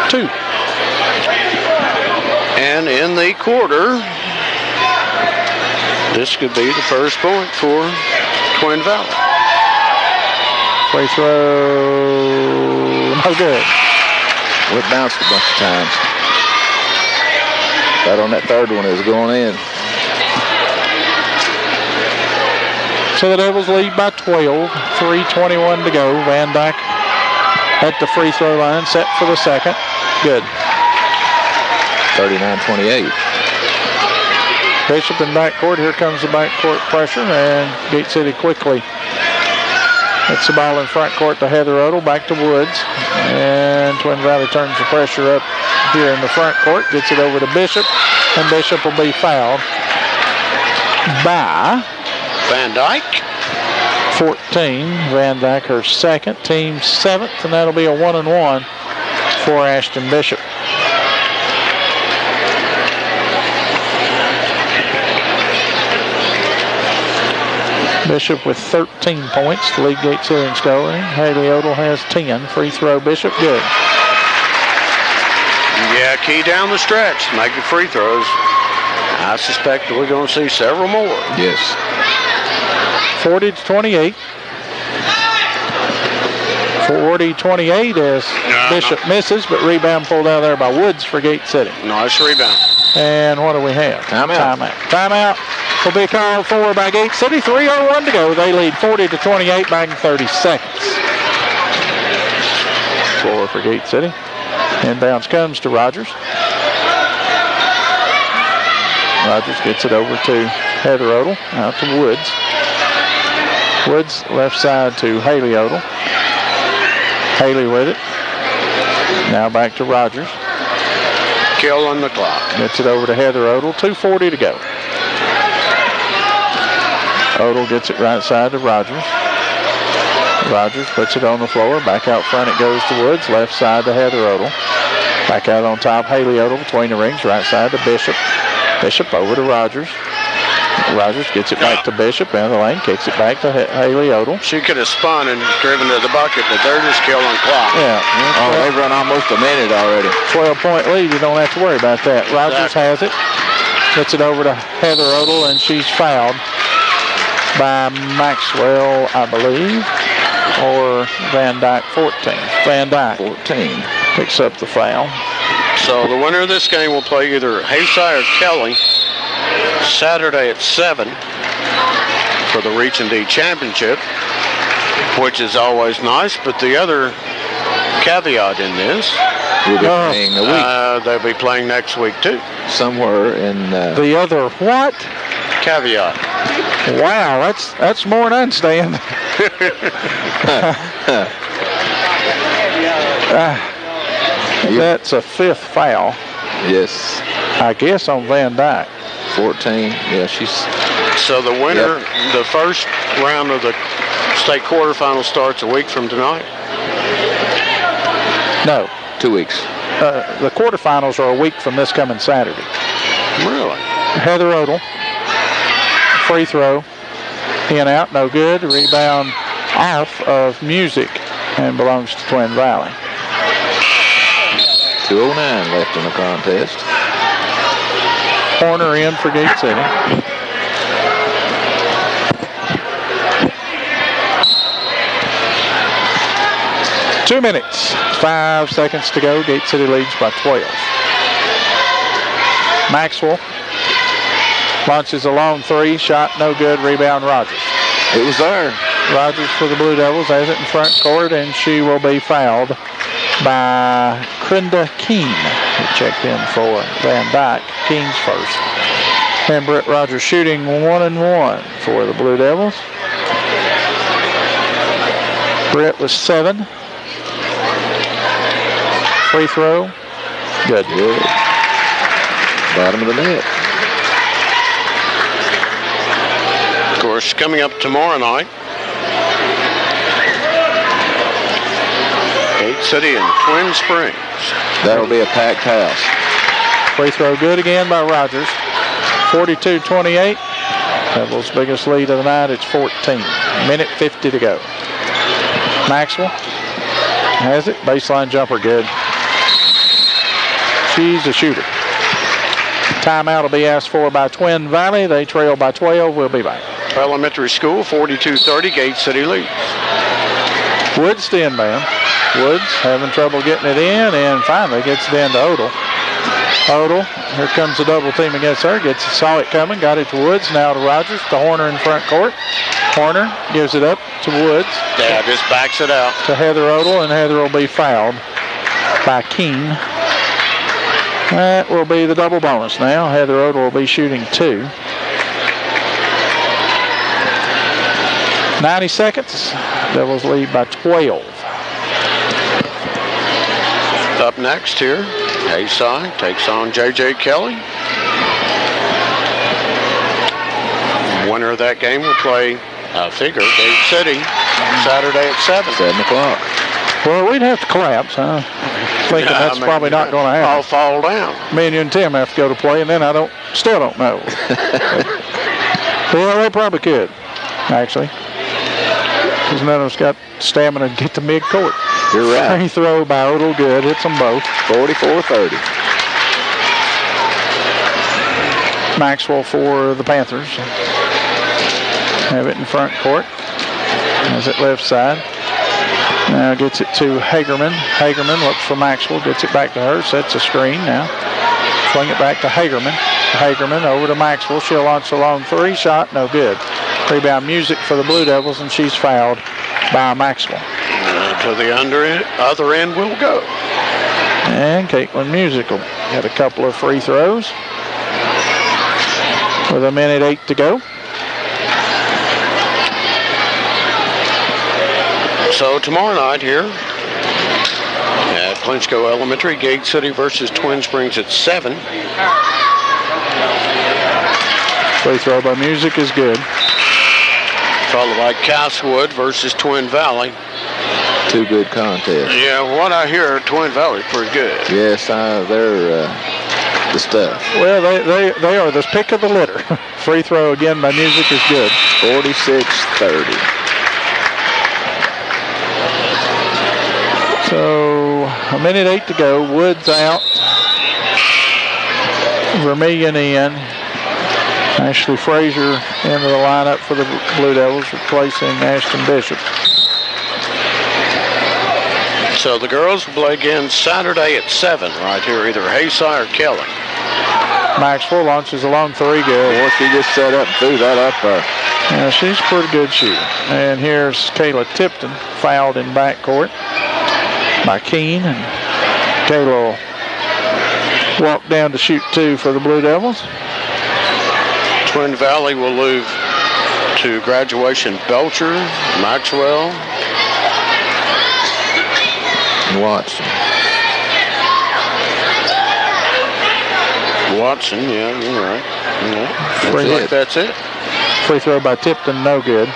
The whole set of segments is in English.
2. And in the quarter, this could be the first point for Twin Valley. Free throw, no good. Well, it bounced a bunch of times. Right on that third one, it was going in. So the Devils lead by 12, 3:21 to go. Van Dyke at the free throw line, set for the second. Good. 39-28. Bishop in backcourt. Here comes the backcourt pressure, and Gate City quickly gets the ball in front court to Heather Odell, back to Woods, and Twin Valley turns the pressure up here in the front court, gets it over to Bishop, and Bishop will be fouled by Van Dyke. 14. Van Dyke, her second, team 7th, and that'll be a 1-and-1 for Ashton Bishop. Bishop with 13 points to lead Gate City in scoring. Haley Odell has 10. Free throw, Bishop, good. Yeah, key down the stretch, making free throws. I suspect we're going to see several more. Yes. 40-28. 40-28 as Bishop misses, but rebound pulled out there by Woods for Gate City. Nice rebound. And what do we have? Timeout. Timeout will be called for by Gate City. 3:01 to go. They lead 40-28 back in 30 seconds. Floor for Gate City. Inbounds comes to Rogers. Rogers gets it over to Heather Odell. Out to Woods. Woods left side to Haley Odell. Haley with it. Now back to Rogers. Kill on the clock. Gets it over to Heather Odell. 2:40 to go. Odell gets it right side to Rogers. Rogers puts it on the floor. Back out front it goes to Woods. Left side to Heather Odell. Back out on top, Haley Odell between the rings. Right side to Bishop. Bishop over to Rogers. Rogers gets it back to Bishop. Down the lane. Kicks it back to Haley Odell. She could have spun and driven to the bucket, but they're just killing clock. Yeah. Oh, they've run almost a minute already. 12-point lead. You don't have to worry about that. Rogers has it. Gets it over to Heather Odell, and she's fouled by Maxwell, I believe, or Van Dyke. 14. Van Dyke 14 picks up the foul. So the winner of this game will play either Hayside or Kelly Saturday at 7 for the Reach and D Championship, which is always nice. But the other caveat in this, we'll be playing a week. They'll be playing next week too. Somewhere in the other what? Caveat. Wow, that's more than Stan. That's a 5th foul. Yes. I guess on Van Dyke. 14. Yeah, she's. So the winner, the first round of the state quarterfinal starts a week from tonight? No. 2 weeks. The quarterfinals are a week from this coming Saturday. Really? Heather Odell. Free throw. In out, no good. Rebound off of Music and belongs to Twin Valley. 2:09 left in the contest. Corner in for Gate City. Two minutes, 5 seconds to go. Gate City leads by 12. Maxwell launches a long 3, shot no good, rebound Rogers. It was there. Rogers for the Blue Devils has it in front court, and she will be fouled by Krenda Keene, who checked in for Van Dyke. Keene's first. And Brett Rogers shooting 1-and-1 for the Blue Devils. Brett was 7. Free throw. Good. Bottom of the net. Of course, coming up tomorrow night, Gate City and Twin Springs. That'll be a packed house. Free throw good again by Rogers. 42-28. Devils' biggest lead of the night. It's 14. Minute 50 to go. Maxwell has it. Baseline jumper good. she's a shooter. Timeout will be asked for by Twin Valley. They trail by 12. We'll be back. Elementary school, 42-30, Gate City leads. Woods to inbound. Woods having trouble getting it in, and finally gets it in to Odell. Odell, here comes the double team against her. Saw it coming, got it to Woods, now to Rogers, to Horner in front court. Horner gives it up to Woods. Yeah, just backs it out. To Heather Odell, and Heather will be fouled by Keene. That will be the double bonus now. Heather Odell will be shooting 2. 90 seconds. Devils lead by 12. Up next here, Hayside takes on J.J. Kelly. Winner of that game will play Gate City Saturday at 7. 7 o'clock. Well, we'd have to collapse, huh? Thinking that's probably not going to happen. I'll fall down. Me and you and Tim have to go to play, and then still don't know. Well, they probably could, actually. Because none of us got stamina to get to mid-court. You're right. Free throw by Odell, good. Hits them both. 44-30. Maxwell for the Panthers. Have it in front court. Has it left side. Now gets it to Hagerman. Hagerman looks for Maxwell. Gets it back to her. Sets a screen now. Swing it back to Hagerman. Hagerman over to Maxwell. She'll launch a long 3. Shot, no good. Rebound Music for the Blue Devils, and she's fouled by Maxwell. To the other end we'll go. And Caitlin Music will get a couple of free throws. With 1:08 to go. So tomorrow night here at Clinchco Elementary, Gate City versus Twin Springs at 7. Free throw by Music is good. Followed by Castlewood versus Twin Valley. 2 good contests. Yeah, what I hear, Twin Valley's pretty good. Yes, they're the stuff. Well, they are the pick of the litter. Free throw again by Music is good. 46-30. So 1:08 to go. Woods out. Vermillion in. Ashley Frazier into the lineup for the Blue Devils, replacing Ashton Bishop. So the girls will play again Saturday at 7 right here, either Hayside or Kelly. Maxwell launches a long 3, good. Boy, she just set up and threw that up there. Yeah, she's a pretty good shooter. And here's Kayla Tipton, fouled in backcourt by Keene. And Kayla will walk down to shoot 2 for the Blue Devils. Twin Valley will move to Graduation Belcher, Maxwell, and Watson. Watson, yeah, you're right. Yeah. That's it. Free throw by Tipton, no good.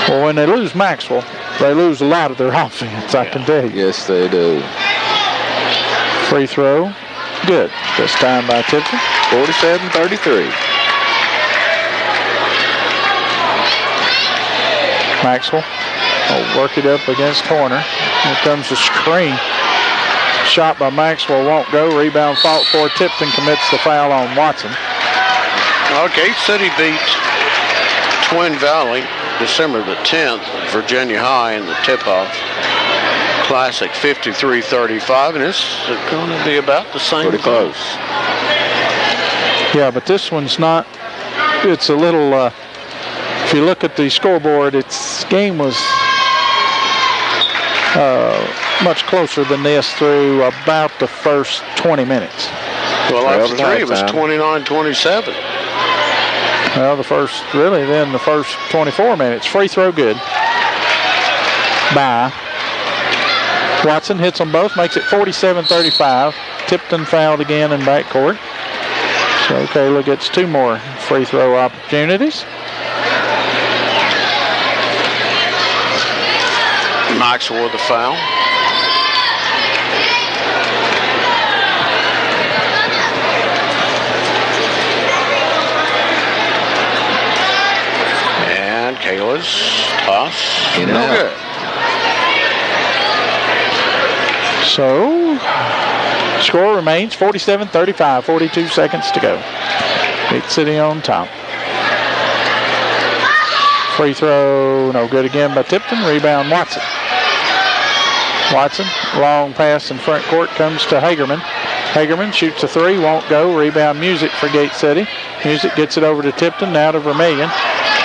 Well, when they lose Maxwell, they lose a lot of their offense, I can tell you. Yes, they do. Free throw, good. This time by Tipton. 47-33. Maxwell will work it up against Horner. Here comes the screen. Shot by Maxwell won't go. Rebound fought for. Tipton commits the foul on Watson. Well, Gate City beat Twin Valley December the 10th, Virginia High in the tip-off Classic 53-35, and it's going to be about the same. Pretty close. Yeah, but this one's not. It's a little. If you look at the scoreboard, its game was much closer than this through about the first 20 minutes. Well, after 3, it was 29-27. Well, the first 24 minutes. Free throw good by Watson. Hits them both, makes it 47-35. Tipton fouled again in backcourt. So Kayla gets 2 more free throw opportunities. Maxwell with the foul. And Kayla's toss. No good. So Score remains 47-35, 42 seconds to go. Gate City on top. Free throw, no good again by Tipton. Rebound, Watson. Watson, long pass in front court, comes to Hagerman. Hagerman shoots a three, won't go. Rebound, Music for Gate City. Music gets it over to Tipton, now to Vermillion.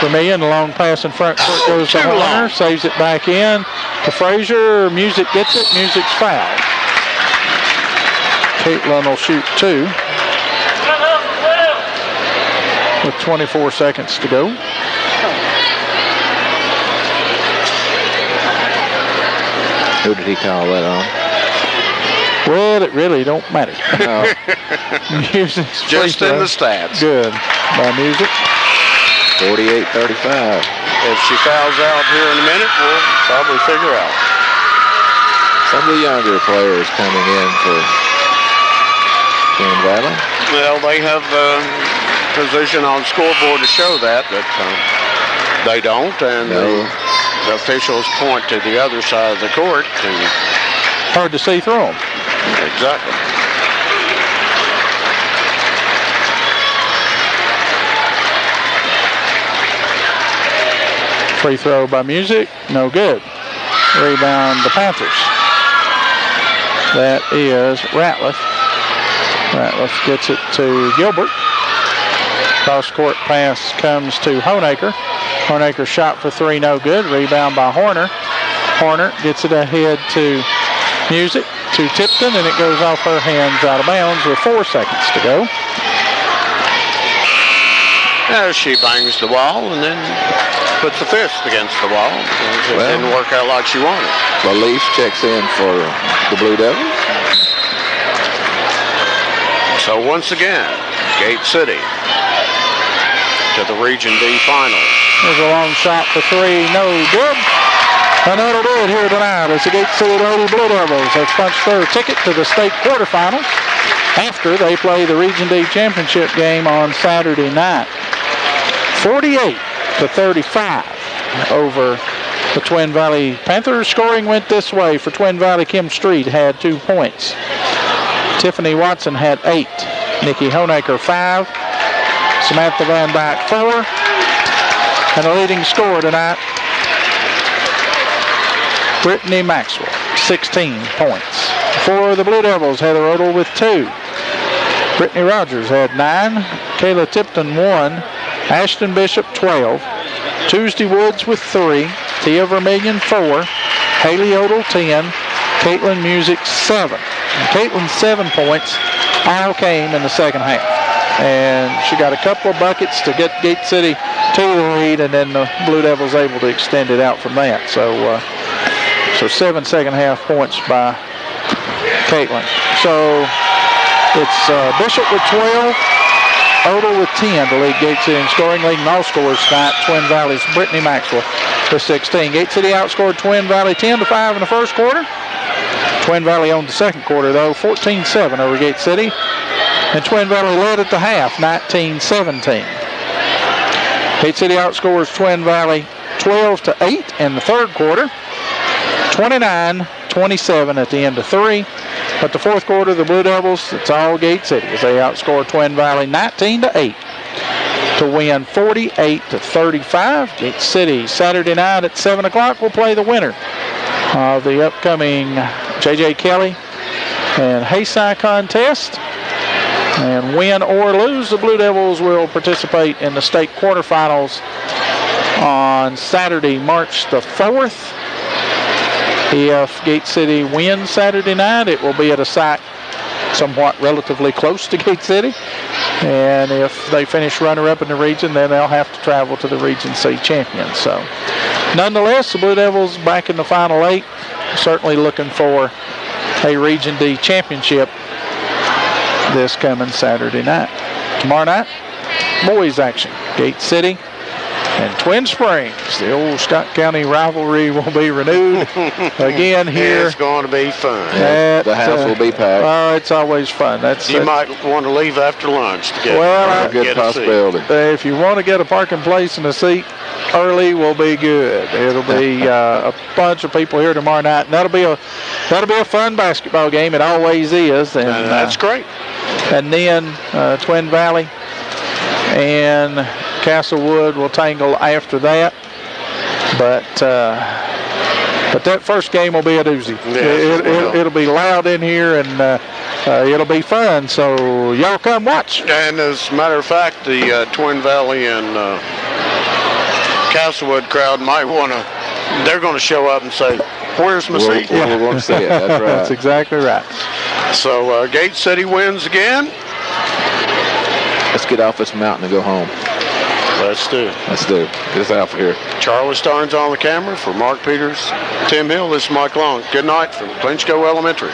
Vermillion, a long pass in front court, goes to Horner, saves it back in to Frazier. Music gets it, Music's fouled. Caitlin will shoot two with 24 seconds to go. Who did he call that on? Well, it really don't matter. No. Music's Just in the stats. Good by Music. 48-35. If she fouls out here in a minute, we'll probably figure out. Some of the younger players coming in for Twin Valley. Well, they have position on scoreboard to show that, but they don't, and No. the officials point to the other side of the court. Hard to see through them. Exactly. Free throw by Music, no good. Rebound the Panthers. That is Ratliff. Ratliff gets it to Gilbert. Cross court pass comes to Honaker. Honaker shot for three, no good. Rebound by Horner. Horner gets it ahead to Music, to Tipton, and it goes off her hands out of bounds with 4 seconds to go. Now she bangs the wall and then puts the fist against the wall. It didn't work out like she wanted. Leaf checks in for the Blue Devils. So once again, Gate City to the Region D Finals. There's a long shot for three, no good. And that'll do it here tonight as the Gate City Lady Blue Devils have punched their ticket to the state quarterfinals after they play the Region D Championship game on Saturday night. 48-35 over the Twin Valley Panthers. Scoring went this way for Twin Valley. Kim Street had 2 points. Tiffany Watson had 8. Nikki Honaker 5. Samantha Van Dyke 4. And the leading scorer tonight, Brittany Maxwell, 16 points. For the Blue Devils, Heather Odell with 2. Brittany Rogers had 9. Kayla Tipton 1. Ashton Bishop 12. Tuesday Woods with 3. Tia Vermillion 4. Haley Odell 10. Caitlin Music 7. And Caitlin's 7 points all came in the second half. And she got a couple of buckets to get Gate City to the lead, and then the Blue Devils able to extend it out from that. So 7 second half points by Caitlin. So it's Bishop with 12, Odell with 10 to lead Gate City in scoring, leading all scorers tonight. Twin Valley's Brittany Maxwell with 16. Gate City outscored Twin Valley 10-5 in the first quarter. Twin Valley owned the second quarter, though, 14-7 over Gate City. And Twin Valley led at the half, 19-17. Gate City outscores Twin Valley 12-8 in the third quarter, 29-27 at the end of 3. But the fourth quarter, the Blue Devils, it's all Gate City as they outscore Twin Valley 19-8 to win 48-35. Gate City Saturday night at 7 o'clock will play the winner of the upcoming J.J. Kelly and Hayside contest. And win or lose, the Blue Devils will participate in the state quarterfinals on Saturday, March the 4th. If Gate City wins Saturday night, it will be at a site somewhat relatively close to Gate City. And if they finish runner-up in the region, then they'll have to travel to the Region C champions. So, nonetheless, the Blue Devils back in the Final 8, certainly looking for a Region D championship this coming Saturday night. Tomorrow night, boys action. Gate City and Twin Springs. The old Scott County rivalry will be renewed again here. It's going to be fun. The house will be packed. It's always fun. You might want to leave after lunch to get a good possibility. If you want to get a parking place and a seat, early will be good. It'll be a bunch of people here tomorrow night, and that'll be a fun basketball game. It always is. And that's great. And then Twin Valley and Castlewood will tangle after that. But that first game will be a doozy. Yes, it'll be loud in here, and it'll be fun. So y'all come watch. And as a matter of fact, the Twin Valley and Castlewood crowd might want to. They're going to show up and say, "Where's my seat?" We're going to say it. That's right. That's exactly right. So Gate City wins again. Let's get off this mountain and go home. Let's do. Get us out of here. Charlie Starnes on the camera for Mark Peters, Tim Hill. This is Mike Long. Good night from Clinchco Elementary.